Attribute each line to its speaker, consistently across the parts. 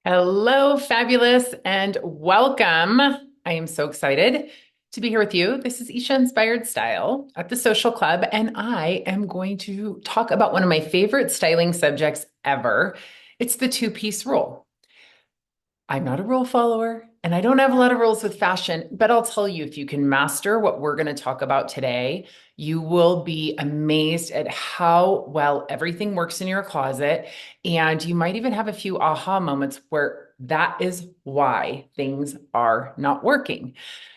Speaker 1: Hello, fabulous, and welcome. I am so excited to be here with you. This is Isha Inspired Style at the Social Club, and I am going to talk about one of my favorite styling subjects ever. It's the two-piece rule. I'm not a rule follower, and I don't have a lot of rules with fashion, but I'll tell you, if you can master what we're going to talk about today, you will be amazed at how well everything works in your closet. And you might even have a few aha moments where that is why things are not working.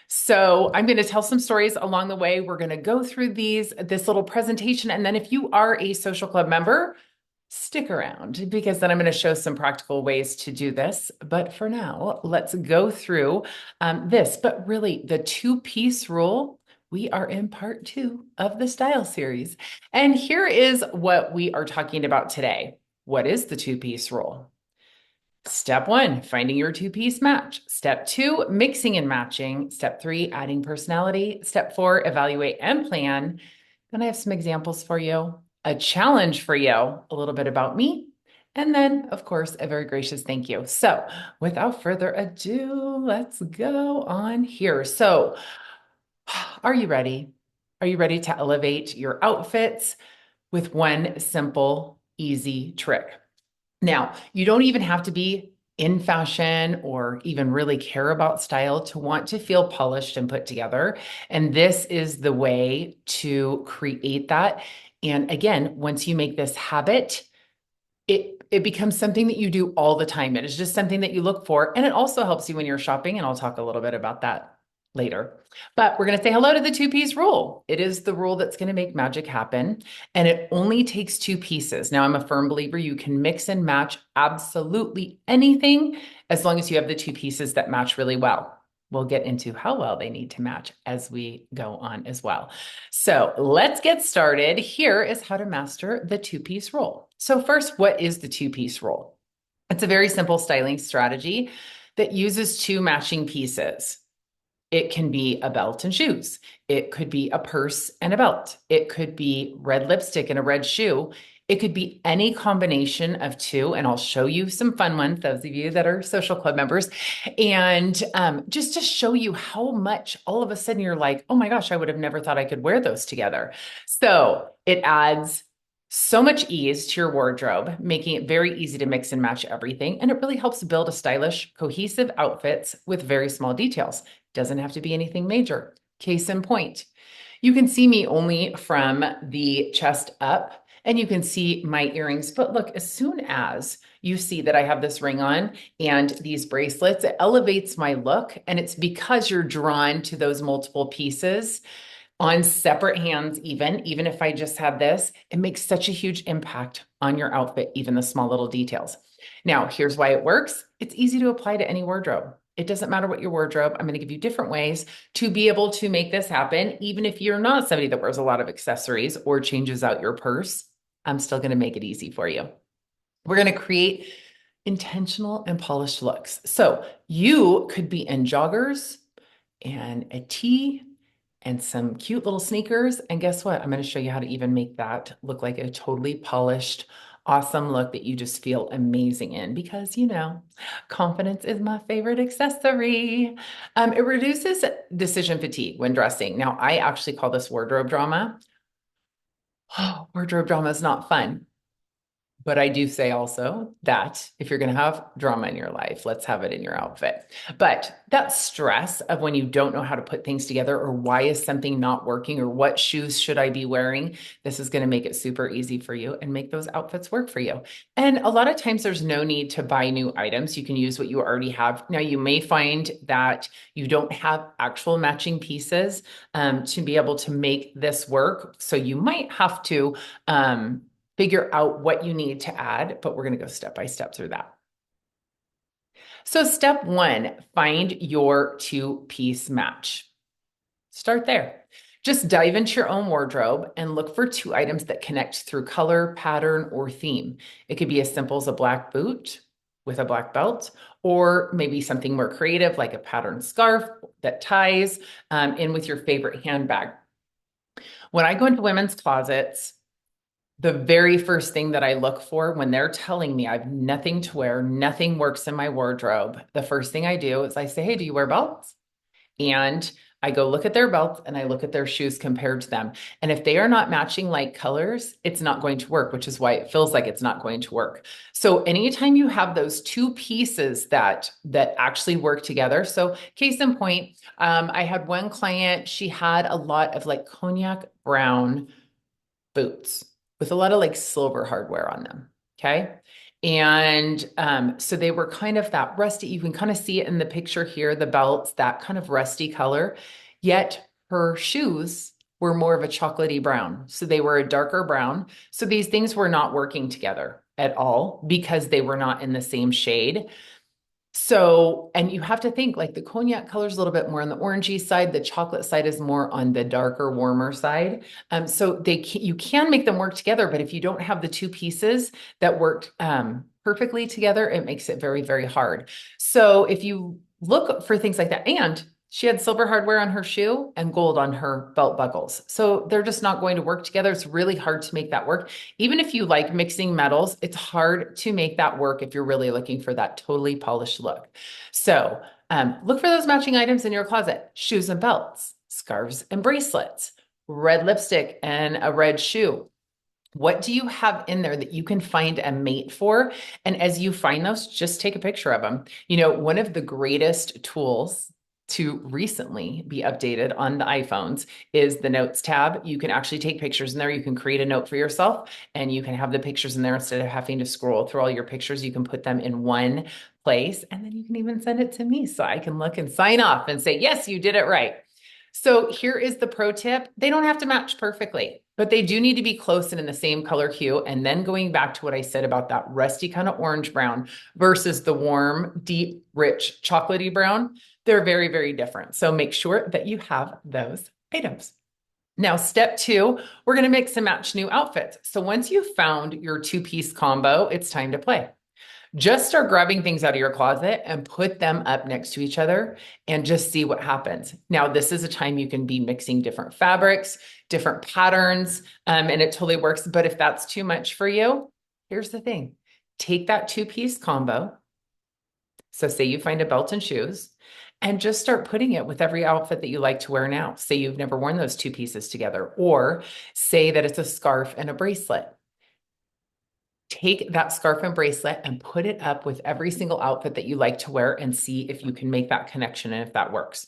Speaker 1: So I'm going to tell some stories along the way. We're going to go through this little presentation. And then if you are a social club member, stick around because then I'm going to show some practical ways to do this. But for now, let's go through this. But really, the two-piece rule, we are in part two of the style series. And here is what we are talking about today. What is the two-piece rule? Step one, finding your two-piece match. Step two, mixing and matching. Step three, adding personality. Step four, evaluate and plan. Then I have some examples for you, a challenge for you, a little bit about me, and then, of course, a very gracious thank you. So, without further ado, let's go on here. So, are you ready? Are you ready to elevate your outfits with one simple, easy trick? Now, you don't even have to be in fashion or even really care about style to want to feel polished and put together. And this is the way to create that. And again, once you make this habit, it becomes something that you do all the time. It is just something that you look for. And it also helps you when you're shopping. And I'll talk a little bit about that later. But we're going to say hello to the two-piece rule. It is the rule that's going to make magic happen. And it only takes two pieces. Now, I'm a firm believer you can mix and match absolutely anything as long as you have the two pieces that match really well. We'll get into how well they need to match as we go on as well. So let's get started. Here is how to master the two-piece rule. So first, what is the two-piece rule? It's a very simple styling strategy that uses two matching pieces. It can be a belt and shoes. It could be a purse and a belt. It could be red lipstick and a red shoe. It could be any combination of two, and I'll show you some fun ones, those of you that are social club members, and just to show you how much all of a sudden you're like, oh my gosh, I would have never thought I could wear those together. So it adds so much ease to your wardrobe, making it very easy to mix and match everything, and it really helps build a stylish, cohesive outfits with very small details. Doesn't have to be anything major. Case in point, you can see me only from the chest up, and you can see my earrings. But look, as soon as you see that I have this ring on and these bracelets, it elevates my look. And it's because you're drawn to those multiple pieces on separate hands, even if I just had this, it makes such a huge impact on your outfit, even the small little details. Now, here's why it works. It's easy to apply to any wardrobe. It doesn't matter what your wardrobe. I'm going to give you different ways to be able to make this happen. Even if you're not somebody that wears a lot of accessories or changes out your purse, I'm still going to make it easy for you. We're going to create intentional and polished looks. So you could be in joggers and a tee and some cute little sneakers. And guess what? I'm going to show you how to even make that look like a totally polished, awesome look that you just feel amazing in because, confidence is my favorite accessory. It reduces decision fatigue when dressing. Now, I actually call this wardrobe drama. Oh, wardrobe drama is not fun. But I do say also that if you're going to have drama in your life, let's have it in your outfit. But that stress of when you don't know how to put things together or why is something not working or what shoes should I be wearing, this is going to make it super easy for you and make those outfits work for you. And a lot of times there's no need to buy new items. You can use what you already have. Now, you may find that you don't have actual matching pieces to be able to make this work. So you might have to figure out what you need to add, but we're going to go step by step through that. So step one, find your two-piece match. Start there. Just dive into your own wardrobe and look for two items that connect through color, pattern, or theme. It could be as simple as a black boot with a black belt, or maybe something more creative like a patterned scarf that ties in with your favorite handbag. When I go into women's closets, The very first thing that I look for when they're telling me I have nothing to wear, nothing works in my wardrobe, the first thing I do is I say, hey, do you wear belts? And I go look at their belts and I look at their shoes compared to them. And if they are not matching like colors, it's not going to work, which is why it feels like it's not going to work. So anytime you have those two pieces that actually work together. So case in point, I had one client, she had a lot of like cognac brown boots with a lot of like silver hardware on them. Okay. And so they were kind of that rusty, you can kind of see it in the picture here, the belts, that kind of rusty color. Yet her shoes were more of a chocolatey brown. So they were a darker brown. So these things were not working together at all because they were not in the same shade. So, and you have to think like the cognac color is a little bit more on the orangey side. The chocolate side is more on the darker, warmer side. So you can make them work together, but if you don't have the two pieces that work perfectly together, it makes it very, very hard. So if you look for things like that, and she had silver hardware on her shoe and gold on her belt buckles. So they're just not going to work together. It's really hard to make that work. Even if you like mixing metals, it's hard to make that work if you're really looking for that totally polished look. So look for those matching items in your closet: shoes and belts, scarves and bracelets, red lipstick and a red shoe. What do you have in there that you can find a mate for? And as you find those, just take a picture of them. You know, one of the greatest tools to recently be updated on the iPhones is the notes tab. You can actually take pictures in there. You can create a note for yourself and you can have the pictures in there instead of having to scroll through all your pictures. You can put them in one place and then you can even send it to me so I can look and sign off and say, yes, you did it right. So here is the pro tip. They don't have to match perfectly, but they do need to be close and in the same color hue. And then going back to what I said about that rusty kind of orange brown versus the warm, deep, rich, chocolatey brown, they're very, very different. So make sure that you have those items. Now, step two, we're going to mix and match new outfits. So once you've found your two-piece combo, it's time to play. Just start grabbing things out of your closet and put them up next to each other and just see what happens. Now, this is a time you can be mixing different fabrics, different patterns, and it totally works. But if that's too much for you, here's the thing. Take that two-piece combo. So say you find a belt and shoes and just start putting it with every outfit that you like to wear now. Say you've never worn those two pieces together, or say that it's a scarf and a bracelet. Take that scarf and bracelet and put it up with every single outfit that you like to wear and see if you can make that connection and if that works.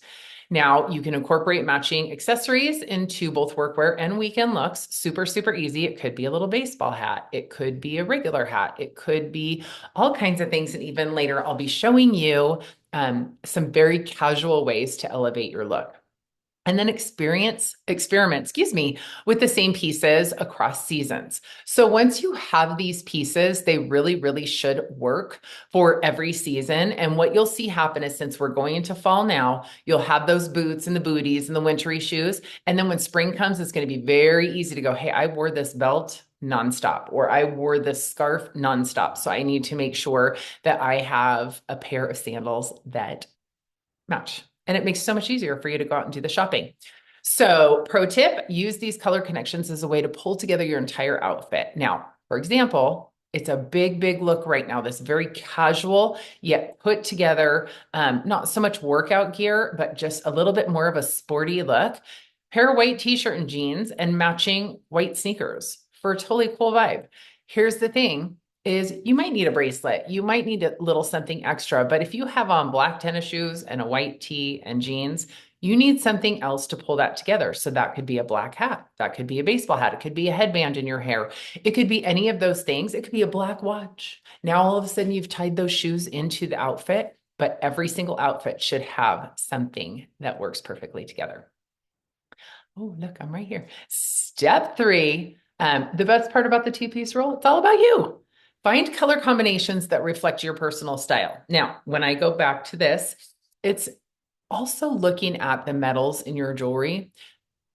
Speaker 1: Now, you can incorporate matching accessories into both workwear and weekend looks. Super, super easy. It could be a little baseball hat. It could be a regular hat. It could be all kinds of things. And even later, I'll be showing you some very casual ways to elevate your look. And then experiment, with the same pieces across seasons. So once you have these pieces, they really, really should work for every season. And what you'll see happen is, since we're going into fall now, you'll have those boots and the booties and the wintry shoes. And then when spring comes, it's going to be very easy to go, hey, I wore this belt nonstop, or I wore this scarf nonstop. So I need to make sure that I have a pair of sandals that match. And it makes it so much easier for you to go out and do the shopping. So pro tip, use these color connections as a way to pull together your entire outfit. Now, for example, it's a big, big look right now. This very casual, yet put together, not so much workout gear, but just a little bit more of a sporty look. Pair a white t-shirt and jeans and matching white sneakers for a totally cool vibe. Here's the thing. Is you might need a bracelet. You might need a little something extra, but if you have on black tennis shoes and a white tee and jeans, you need something else to pull that together. So that could be a black hat. That could be a baseball hat. It could be a headband in your hair. It could be any of those things. It could be a black watch. Now, all of a sudden you've tied those shoes into the outfit, but every single outfit should have something that works perfectly together. Oh, look, I'm right here. Step three, the best part about the two-piece roll, it's all about you. Find color combinations that reflect your personal style. Now, when I go back to this, it's also looking at the metals in your jewelry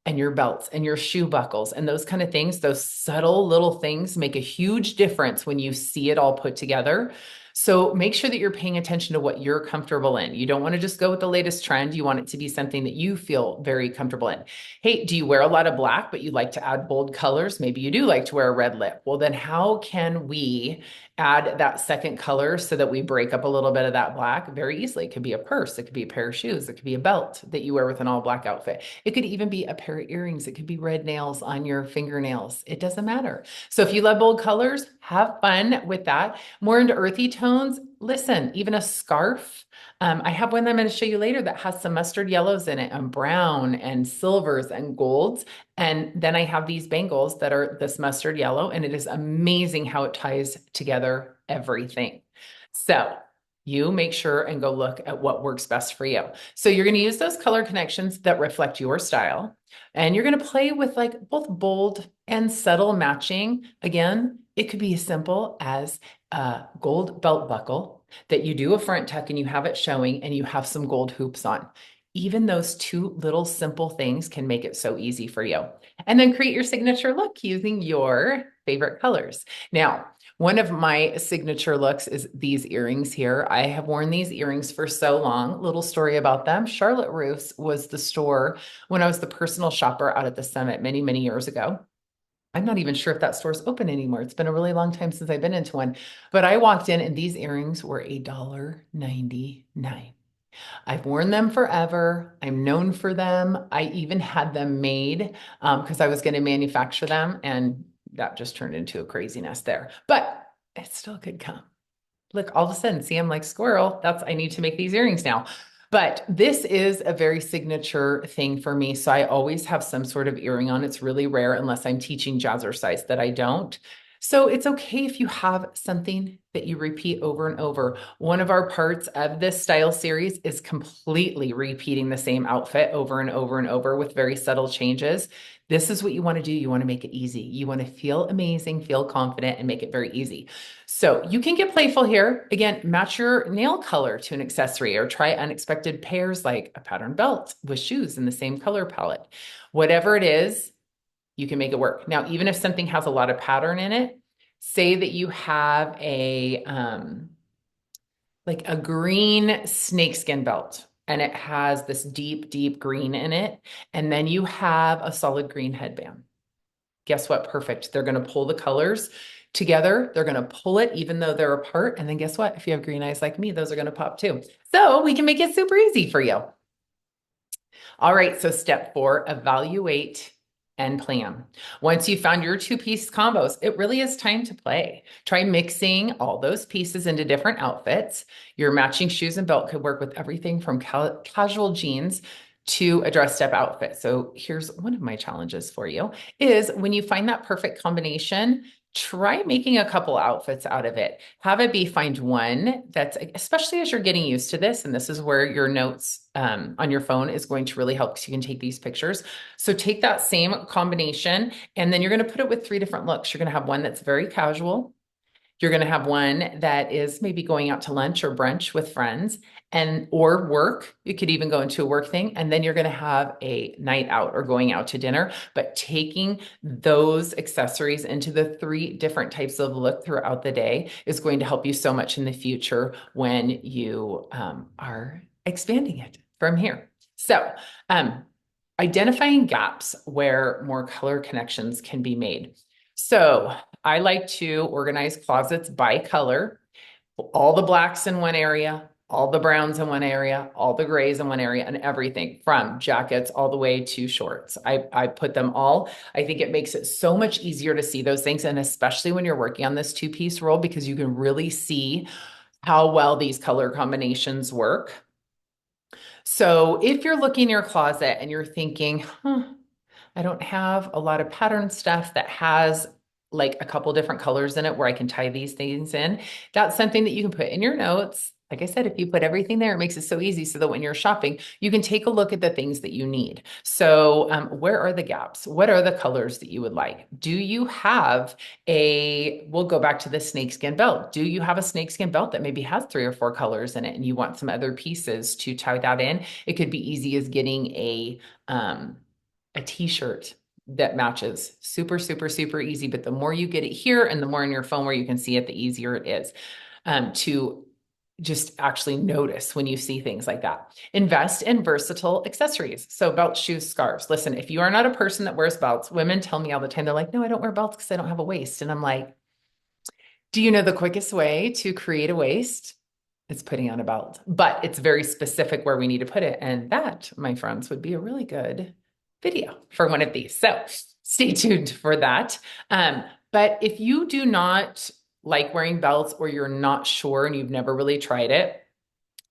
Speaker 1: and your belts and your shoe buckles and those kind of things. Those subtle little things make a huge difference when you see it all put together. So make sure that you're paying attention to what you're comfortable in. You don't want to just go with the latest trend. You want it to be something that you feel very comfortable in. Hey, do you wear a lot of black, but you like to add bold colors? Maybe you do like to wear a red lip. Well, then how can we add that second color so that we break up a little bit of that black very easily? It could be a purse, it could be a pair of shoes, it could be a belt that you wear with an all black outfit. It could even be a pair of earrings, it could be red nails on your fingernails. It doesn't matter. So if you love bold colors, have fun with that. More into earthy tones, listen, even a scarf. I have one that I'm going to show you later that has some mustard yellows in it and brown and silvers and golds. And then I have these bangles that are this mustard yellow, and it is amazing how it ties together everything. So you make sure and go look at what works best for you. So you're going to use those color connections that reflect your style, and you're going to play with like both bold and subtle matching. Again, it could be as simple as a gold belt buckle that you do a front tuck and you have it showing and you have some gold hoops on. Even those two little simple things can make it so easy for you. And then create your signature look using your favorite colors. Now, one of my signature looks is these earrings here. I have worn these earrings for so long. Little story about them. Charlotte Russe was the store when I was the personal shopper out at the Summit many, many years ago. I'm not even sure if that store's open anymore. It's been a really long time since I've been into one. But I walked in and these earrings were $1.99. I've worn them forever. I'm known for them. I even had them made because I was going to manufacture them, and that just turned into a craziness there. But it still could come. Look, all of a sudden, see, I'm like squirrel. I need to make these earrings now. But this is a very signature thing for me. So I always have some sort of earring on. It's really rare unless I'm teaching jazzercise that I don't. So it's okay if you have something that you repeat over and over. One of our parts of this style series is completely repeating the same outfit over and over and over with very subtle changes. This is what you want to do. You want to make it easy. You want to feel amazing, feel confident, and make it very easy. So you can get playful here. Again, match your nail color to an accessory or try unexpected pairs like a pattern belt with shoes in the same color palette. Whatever it is, you can make it work. Now, even if something has a lot of pattern in it, say that you have like a green snakeskin belt and it has this deep, deep green in it, and then you have a solid green headband. Guess what? Perfect. They're going to pull the colors together. They're going to pull it even though they're apart. And then guess what? If you have green eyes like me, those are going to pop too. So we can make it super easy for you. All right. So step 4, evaluate and plan. Once you've found your two-piece combos, it really is time to play. Try mixing all those pieces into different outfits. Your matching shoes and belt could work with everything from casual jeans to a dressed up outfit. So here's one of my challenges for you is when you find that perfect combination, try making a couple outfits out of it. Have it be find one that's, especially as you're getting used to this, and this is where your notes on your phone is going to really help because you can take these pictures. So take that same combination and then you're going to put it with 3 different looks. You're going to have one that's very casual. You're going to have one that is maybe going out to lunch or brunch with friends and or work. You could even go into a work thing. And then you're going to have a night out or going out to dinner. But taking those accessories into the 3 different types of look throughout the day is going to help you so much in the future when you are expanding it from here. So identifying gaps where more color connections can be made. So I like to organize closets by color, all the blacks in one area, all the browns in one area, all the grays in one area, and everything from jackets all the way to shorts. I put them all. I think it makes it so much easier to see those things. And especially when you're working on this two-piece roll, because you can really see how well these color combinations work. So if you're looking in your closet and you're thinking, I don't have a lot of pattern stuff that has like a couple different colors in it where I can tie these things in. That's something that you can put in your notes. Like I said, if you put everything there, it makes it so easy so that when you're shopping, you can take a look at the things that you need. So where are the gaps? What are the colors that you would like? Do you have we'll go back to the snakeskin belt. Do you have a snakeskin belt that maybe has 3 or 4 colors in it and you want some other pieces to tie that in? It could be easy as getting a t-shirt that matches. Super, super, super easy. But the more you get it here and the more in your phone where you can see it, the easier it is. to just actually notice when you see things like that. Invest in versatile accessories. So belts, shoes, scarves. Listen, if you are not a person that wears belts, women tell me all the time, they're like, no, I don't wear belts because I don't have a waist. And I'm like, do you know the quickest way to create a waist? It's putting on a belt, but it's very specific where we need to put it. And that, my friends, would be a really good video for one of these. So stay tuned for that. But if you do not like wearing belts or you're not sure and you've never really tried it,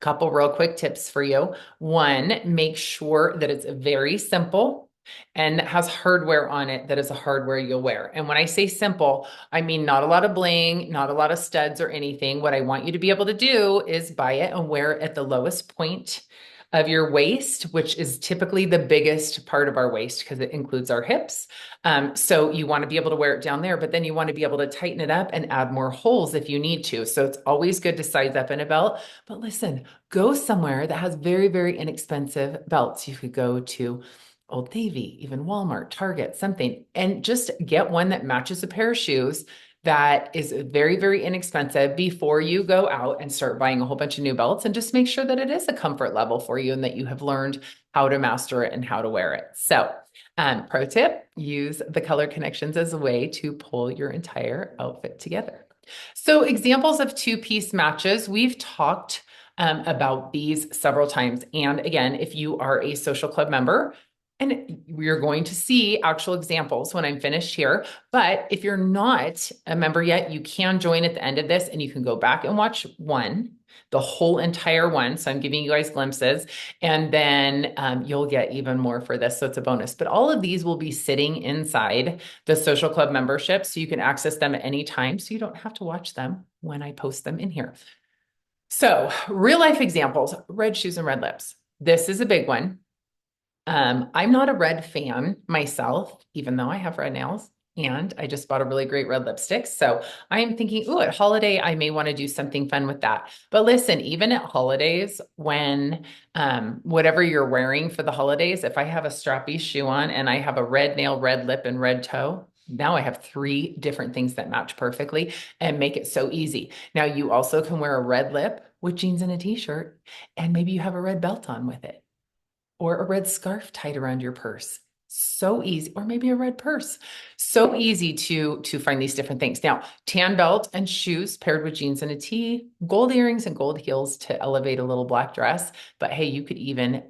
Speaker 1: couple real quick tips for you. One, make sure that it's very simple and has hardware on it that is a hardware you'll wear. And when I say simple, I mean not a lot of bling, not a lot of studs or anything. What I want you to be able to do is buy it and wear it at the lowest point of your waist, which is typically the biggest part of our waist because it includes our hips. So you want to be able to wear it down there, but then you want to be able to tighten it up and add more holes if you need to. So it's always good to size up in a belt. But listen, go somewhere that has very, very inexpensive belts. You could go to Old Navy, even Walmart, Target, something, and just get one that matches a pair of shoes that is very, very inexpensive before you go out and start buying a whole bunch of new belts, and just make sure that it is a comfort level for you and that you have learned how to master it and how to wear it. So, pro tip, use the color connections as a way to pull your entire outfit together. So examples of two-piece matches, we've talked about these several times. And again, if you are a social club member, and we're going to see actual examples when I'm finished here. But if you're not a member yet, you can join at the end of this and you can go back and watch the whole entire one. So I'm giving you guys glimpses, and then you'll get even more for this. So it's a bonus. But all of these will be sitting inside the social club membership. So you can access them at any time. So you don't have to watch them when I post them in here. So real life examples, red shoes and red lips. This is a big one. I'm not a red fan myself, even though I have red nails, and I just bought a really great red lipstick. So I'm thinking, oh, at holiday, I may want to do something fun with that. But listen, even at holidays, when whatever you're wearing for the holidays, if I have a strappy shoe on and I have a red nail, red lip, and red toe, now I have 3 different things that match perfectly and make it so easy. Now you also can wear a red lip with jeans and a t-shirt, and maybe you have a red belt on with it, or a red scarf tied around your purse. So easy, or maybe a red purse. So easy to find these different things. Now, tan belt and shoes paired with jeans and a tee, gold earrings and gold heels to elevate a little black dress. But hey, you could even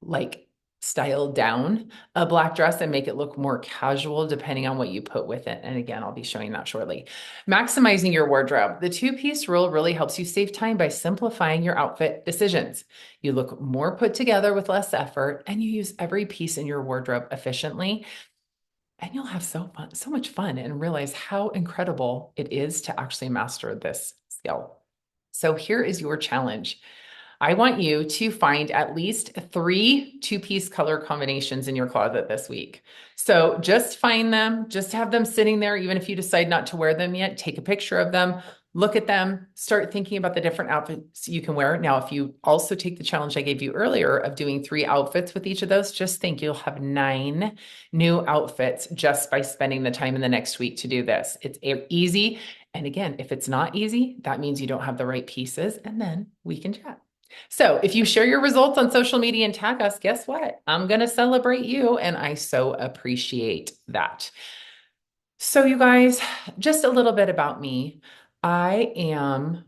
Speaker 1: like style down a black dress and make it look more casual depending on what you put with it. And again, I'll be showing that shortly. Maximizing your wardrobe. The two-piece rule really helps you save time by simplifying your outfit decisions. You look more put together with less effort, and you use every piece in your wardrobe efficiently. And you'll have so much fun and realize how incredible it is to actually master this skill. So here is your challenge. I want you to find at least 3 two-piece color combinations in your closet this week. So just find them, just have them sitting there. Even if you decide not to wear them yet, take a picture of them, look at them, start thinking about the different outfits you can wear. Now, if you also take the challenge I gave you earlier of doing 3 outfits with each of those, just think you'll have 9 new outfits just by spending the time in the next week to do this. It's easy. And again, if it's not easy, that means you don't have the right pieces, and then we can chat. So if you share your results on social media and tag us, guess what? I'm going to celebrate you, and I so appreciate that. So you guys, just a little bit about me. I'm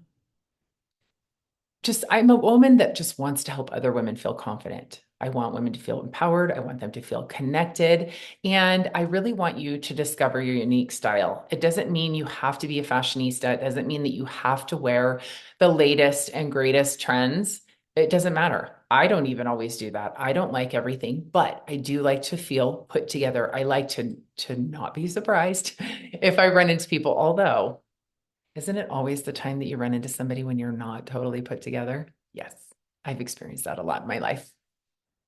Speaker 1: a woman that just wants to help other women feel confident. I want women to feel empowered. I want them to feel connected. And I really want you to discover your unique style. It doesn't mean you have to be a fashionista. It doesn't mean that you have to wear the latest and greatest trends. It doesn't matter. I don't even always do that. I don't like everything, but I do like to feel put together. I like to not be surprised if I run into people, although isn't it always the time that you run into somebody when you're not totally put together? Yes, I've experienced that a lot in my life.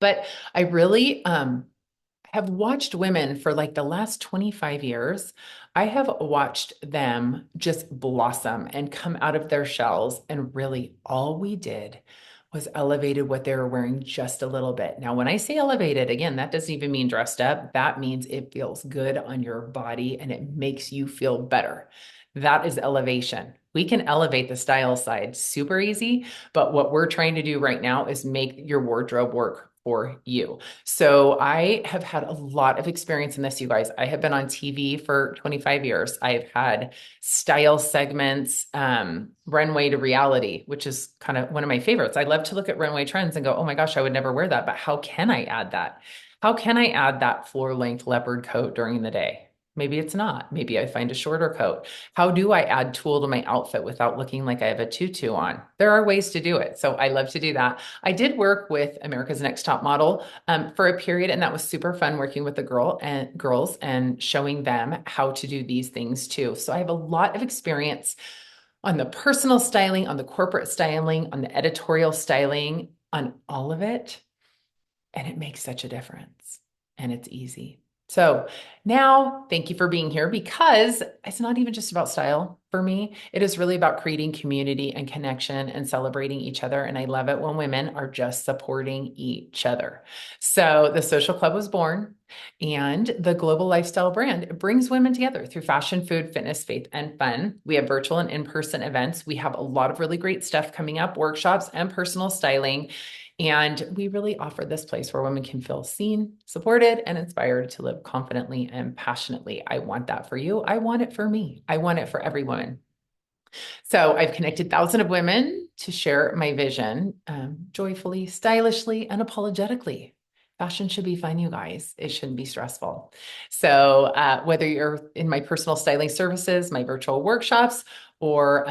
Speaker 1: But I really have watched women for like the last 25 years. I have watched them just blossom and come out of their shells. And really, all we did was elevated what they were wearing just a little bit. Now, when I say elevated, again, that doesn't even mean dressed up. That means it feels good on your body and it makes you feel better. That is elevation. We can elevate the style side super easy, but what we're trying to do right now is make your wardrobe work for you. So I have had a lot of experience in this, you guys. I have been on TV for 25 years. I've had style segments, runway to reality, which is kind of one of my favorites. I love to look at runway trends and go, oh my gosh, I would never wear that, but how can I add that? How can I add that floor length leopard coat during the day? Maybe it's not. Maybe I find a shorter coat. How do I add tulle to my outfit without looking like I have a tutu on? There are ways to do it. So I love to do that. I did work with America's Next Top Model for a period, and that was super fun working with the girls and showing them how to do these things too. So I have a lot of experience on the personal styling, on the corporate styling, on the editorial styling, on all of it. And it makes such a difference. And it's easy. So now, thank you for being here because it's not even just about style for me. It is really about creating community and connection and celebrating each other. And I love it when women are just supporting each other. So the Social Club was born, and the global lifestyle brand brings women together through fashion, food, fitness, faith, and fun. We have virtual and in-person events. We have a lot of really great stuff coming up, workshops and personal styling. And we really offer this place where women can feel seen, supported, and inspired to live confidently and passionately. I want that for you. I want it for me. I want it for every woman. So I've connected thousands of women to share my vision joyfully, stylishly, and unapologetically. Fashion should be fun, you guys. It shouldn't be stressful. So whether you're in my personal styling services, my virtual workshops, or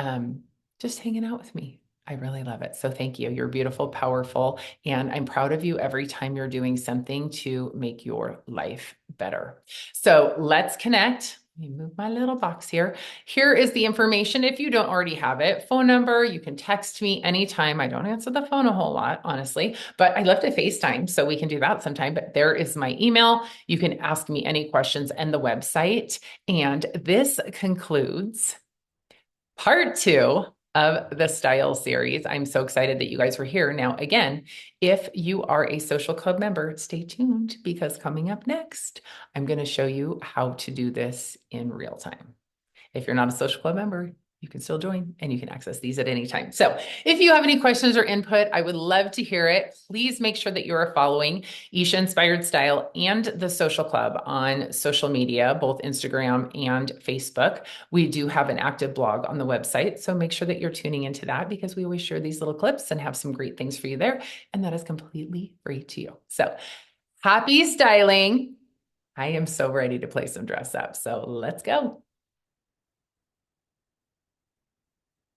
Speaker 1: just hanging out with me, I really love it. So thank you. You're beautiful, powerful, and I'm proud of you every time you're doing something to make your life better. So let's connect. Let me move my little box here. Here is the information if you don't already have it. Phone number, you can text me anytime. I don't answer the phone a whole lot, honestly, but I love to FaceTime, so we can do that sometime. But there is my email. You can ask me any questions and the website. And this concludes part 2 of the style series. I'm so excited that you guys were here. Now, again, if you are a social club member, stay tuned because coming up next, I'm going to show you how to do this in real time. If you're not a social club member, you can still join and you can access these at any time. So if you have any questions or input, I would love to hear it. Please make sure that you are following Isha Inspired Style and the Social Club on social media, both Instagram and Facebook. We do have an active blog on the website, so make sure that you're tuning into that because we always share these little clips and have some great things for you there. And that is completely free to you. So happy styling. I am so ready to play some dress up. So let's go.